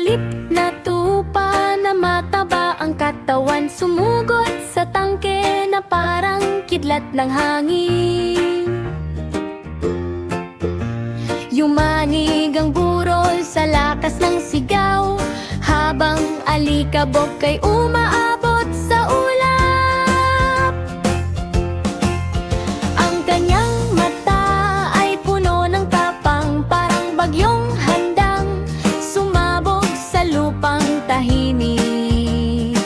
Masikip na tupa na mataba ang katawan, sumugod sa tangke na parang kidlat ng hangin. Yumanig ang burol sa lakas ng sigaw, habang alikabok ay umaabot sa ulap. Ang kanyang mata ay puno ng tapang, parang bagyong handang sumabog sa lupang tahimik.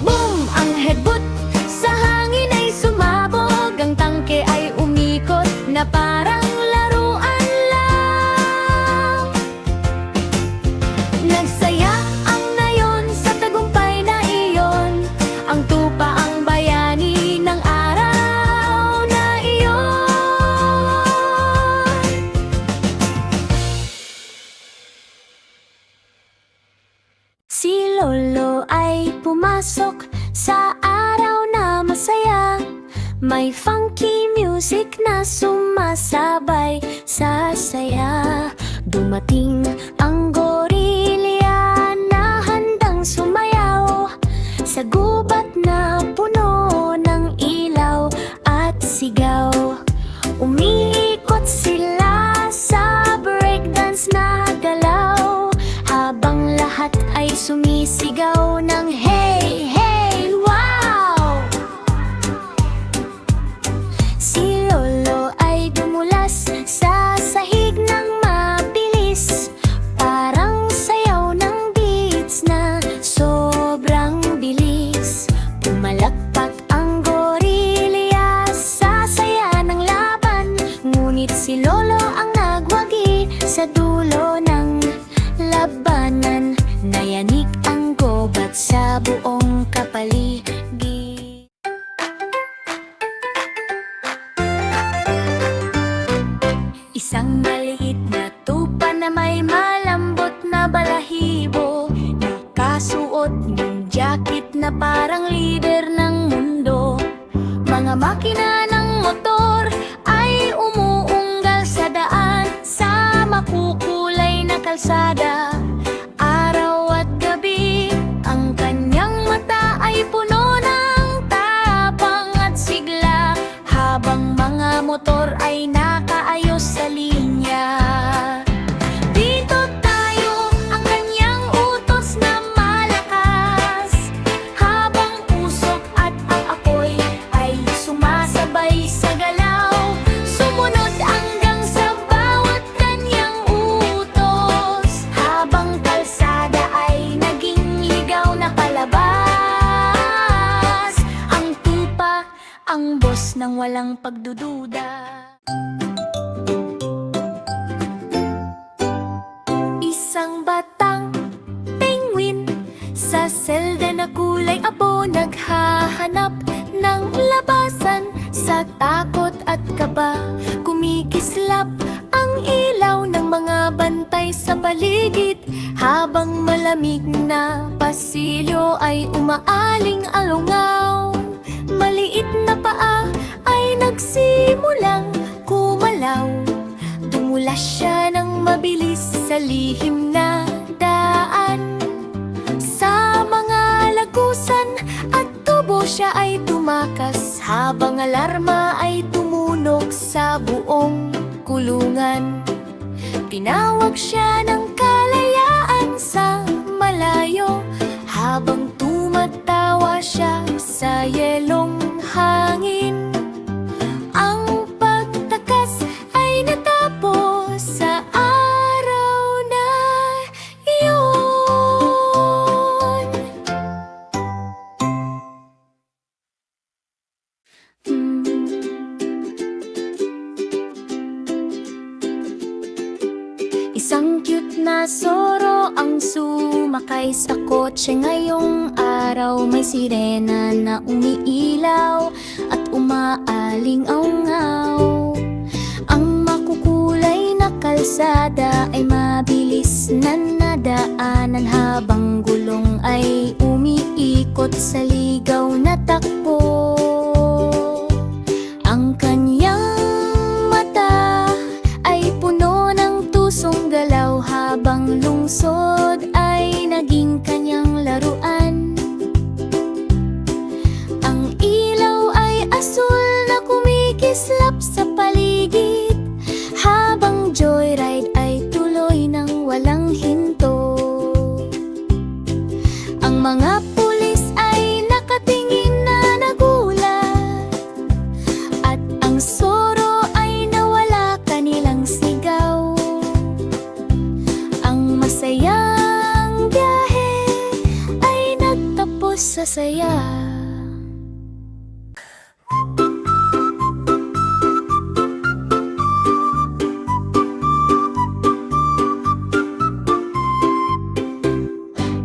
Boom! Ang headbutt sa hangin ay sumabog, ang tangke ay umikot na parang laruan lang. Nagsaya ang nayon sa tagumpay na iyon, ang tupa ang bayani ng araw na iyon. Si Lolo ay pumasok sa araw na masaya, may funky music na sumasabay sa saya. Dumating ang gorilya na handang sumayaw sa gubat na puno ng ilaw at sigaw. Umiikot sila sa breakdance na galaw, habang lahat ay sumisigaw ng hey, hey, wow! Si Lolo ay dumulas sa sahig ng mabilis, parang sayaw ng beats na sobrang bilis. Pumalakpak ang gorilya sa saya ng laban, ngunit si Lolo ang nagwagi sa dulo ng labanan. Nayanig ang gubat sa buong kapaligid. Isang maliit na tupa na may malambot na balahibo, nakasuot ng jacket na parang leader ng mundo. Mga makina ng motor ay umuunggal sa daan, sa makukulay na kalsada. Araw at gabi, ang kanyang mata ay puno ng tapang at sigla, habang mga motor ay nakaayos sa linya. Dito tayo, ang kanyang utos na malakas, habang usok at ang apoy ay sumasabay sa galaw. Sumunod hanggang sa bawat kanyang utos, habang kalsada ay naging ligaw na palabas. Ang tupa, ang boss ng walang pagdududa. Isang batang penguin sa selda na kulay abo, naghahanap ng labasan sa takot at kaba. Kumikislap ang ilaw ng mga bantay sa paligid, habang malamig na pasilyo ay umaaling-alungaw. Maliit na paa ay nagsimulang kumalaw, tumula siya ng mabilis sa lihim na daan. Sa mga lagusan at tubo siya ay tumakas, habang alarma ay tumunog sa buong kulungan. Tinawag siya ng kalayaan sa malayo, habang tumatawa siya sa yelong hangin. Ang pagtakas ay natapos sa araw na iyon. Isang cute na soro ang sumakay sa kotse ngayong araw. May sirena na umiilaw at umaaling-aungaw. Ang makukulay na kalsada ay mabilis na nadaanan, habang gulong ay umiikot sa ligaw na takbo. Ang kanyang mata ay puno ng tusong galaw, habang lungsod ay naging kanyang laruan. Ang ilaw ay asul na kumikislap sa paligid, habang joyride ay tuloy ng walang hinto. Ang mga pulis ay nakatingin na nagulat, at ang Zorro ay nawala kanilang sigaw. Ang masayang biyahe ay nagtapos sa saya.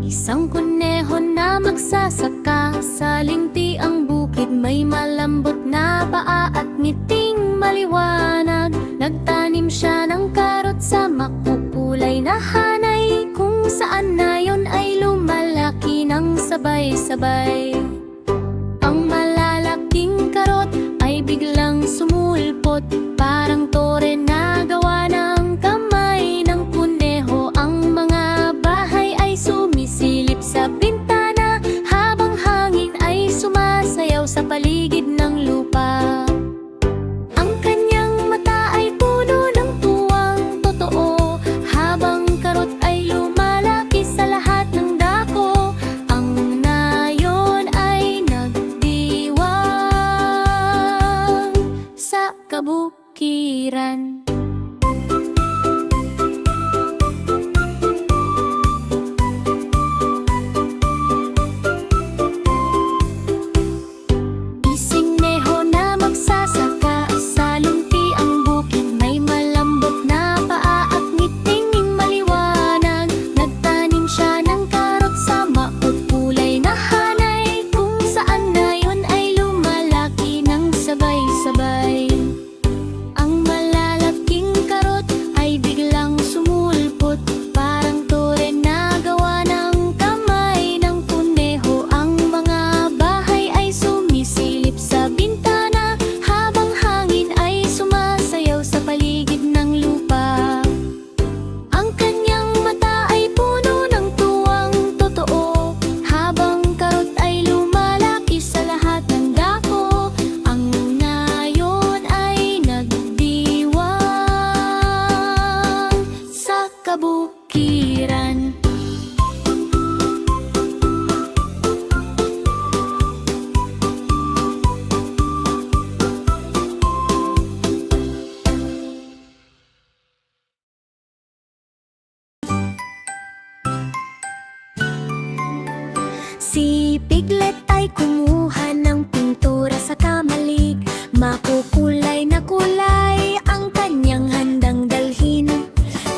Isang kuneho na magsasaka sa linti ang bukid, may malambot na paa at ngiting maliwanag. Nagtanim siya ng karot sa makukulay na hanay, kung saan na yon ay lumalaki ng sabay-sabay. Ang malalaking karot ay biglang sumulpot, parang tore na gawa ng kamay ng kuneho. Ang mga bahay ay sumisilip sa bintana, habang hangin ay sumasayaw sa paligid ng lupa. Ang kanyang mata ay puno ng tuwang totoo, habang karot ay lumalaki sa lahat ng dako. Ang nayon ay nagdiwang sa kabukiran. Ising neho na magsasaka sa lunti ang bukid, may malambot na paa at ngiting maliwanag. Nagtanim siya ng karot sa makukulay na hanay, kung saan na yon ay lumalaki ng sabay-sabay. Ang malalaking karot ay biglang sumulpot, parang tore na gawa ng kamay ng kuneho. Ang mga bahay ay sumisilip sa bintana, habang hangin ay sumasayaw sa paligid ng lupa. Ang kanyang mata ay puno ng tuwang totoo, habang karot ay lumalaki sa lahat ng dako. Ang nayon ay nagdiwang sa kabukiran. Si Piglet ay kumuha ng pintura sa kamalig, makukulay na kulay ang kanyang handang dalhin.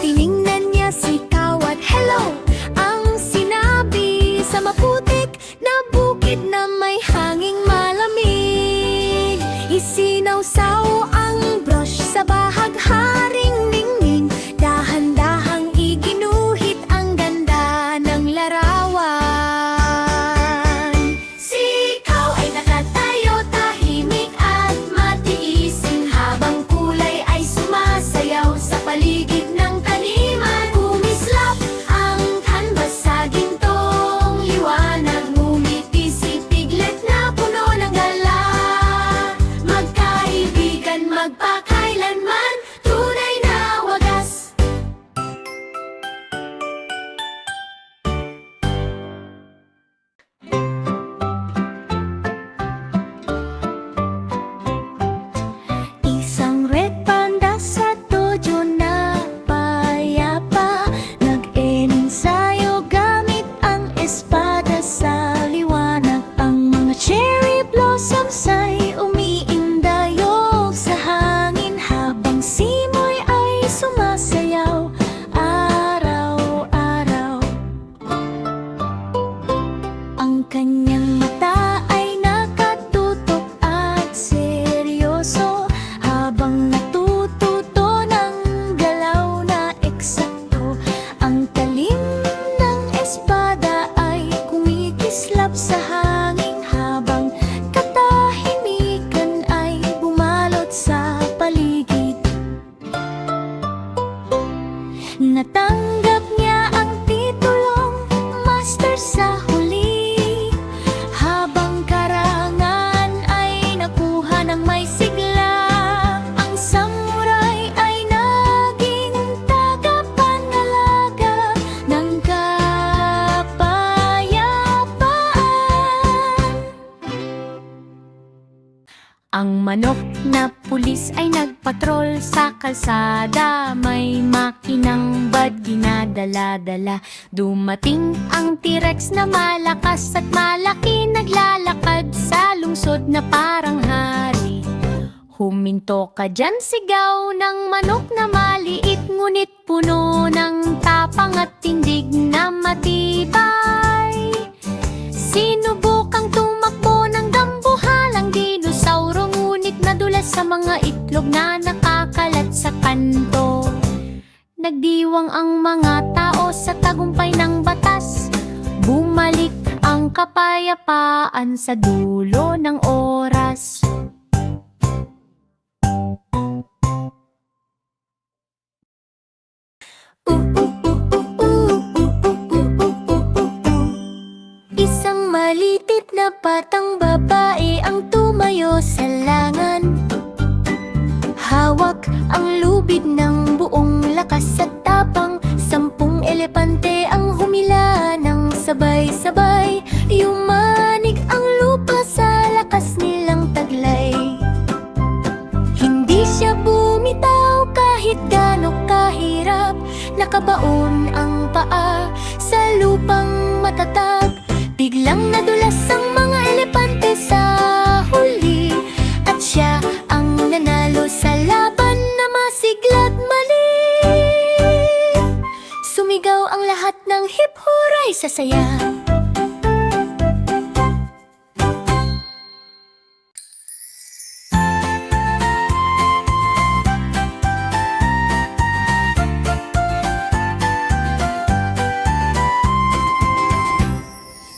Tiningnan niya si Cow at hello ang sinabi sa maputik na bukid na may hanging malamig. Isinawsaw ang brush sa bahagharing ningning, dahan-dahang iginuhit ang ganda ng larawan. Ang manok na pulis ay nagpatrol sa kalsada. May makinang bad ginadala-dala. Dumating ang T-Rex na malakas at malaki, naglalakad sa lungsod na parang hari. Huminto ka dyan, sigaw ng manok na maliit, ngunit puno ng tapang at tindig na matibay. Sinubukang tumakbo ng dambuhalang dinosauro, ngunit nadulas sa mga itlog na nakakalat sa kanto. Nagdiwang ang mga tao sa tagumpay ng batas. Bumalik ang kapayapaan sa dulo ng oras. Isang malitit na batang babae ang tumayo sa langan. Hawak ang lubid ng buong lakas at tapang. 10 elepante ang humila ng sabay-sabay. Yumanig ang lupa sa lakas nilang taglay. Hindi siya bumitaw kahit gaano kahirap. Nakabaon ang paa sa lupang matatag. Biglang nadulas ang mga elepante sa huli, at siya ang nanalo sa laban na masigla't mali. Sumigaw ang lahat ng hip-hooray sa saya.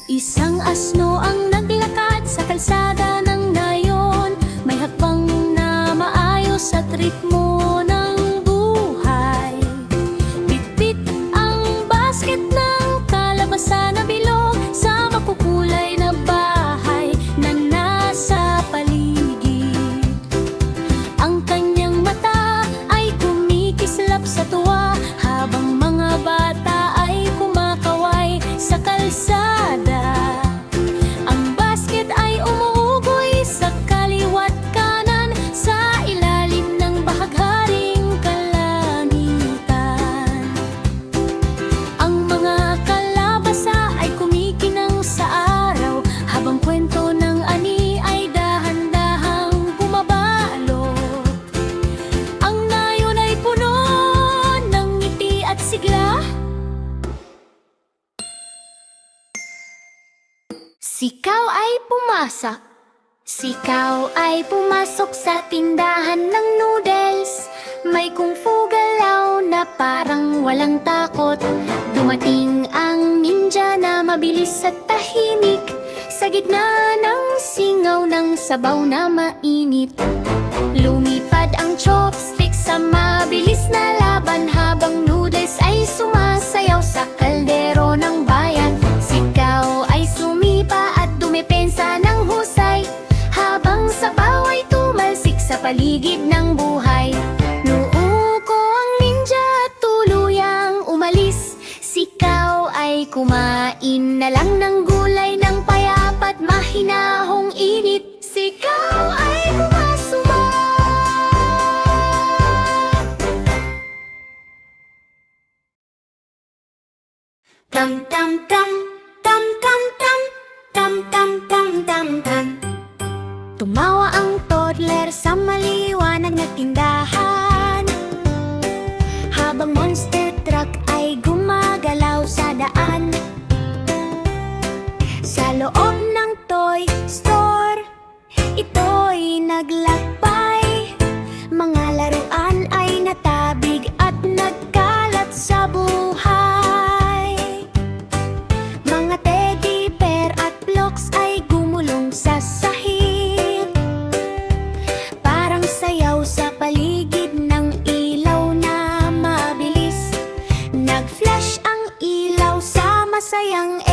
Isang asno ang naglakad sa kalsada ng nayon. May hakbang na maayos at ritmo ng buhay. Bitbit ang basket ng kalabasa na bilog sa makukulay na bahay na nasa paligid. Ang kanyang mata ay kumikislap sa tuwa, habang mga bata ay kumakaway sa kalsada. Sikaw ay pumasok sa tindahan ng noodles. May kung fu galaw na parang walang takot. Dumating ang ninja na mabilis at tahimik. Sa gitna ng singaw ng sabaw na mainit, lumipad ang chopstick sa mabilis na laban, habang noodles ay sumasayaw sa kaldero ng bayan. Sikaw ay sumipa at dumepensa ng husay, habang sabaw ay tumalsik sa paligid ng buhay. Nuuko ang ninja at tuluyang umalis. Sikaw ay kumain na lang ng gulay ng payapa at mahinahong init. Sikaw ay kumasuma. Tam tam tam, tam tam tam, tam tam tam tam tam. Tumawa ang toddler sa maliwanag na tindahan, habang monster truck ay gumagalaw sa daan. Sa loob ng toy store, ito'y naglakbay. Mga laruan ay natabig at nagkalat sa buhay. Mga teddy bear at blocks ay gumulong sa sahig, parang sayaw sa paligid ng ilaw na mabilis. Nag-flash ang ilaw sa masayang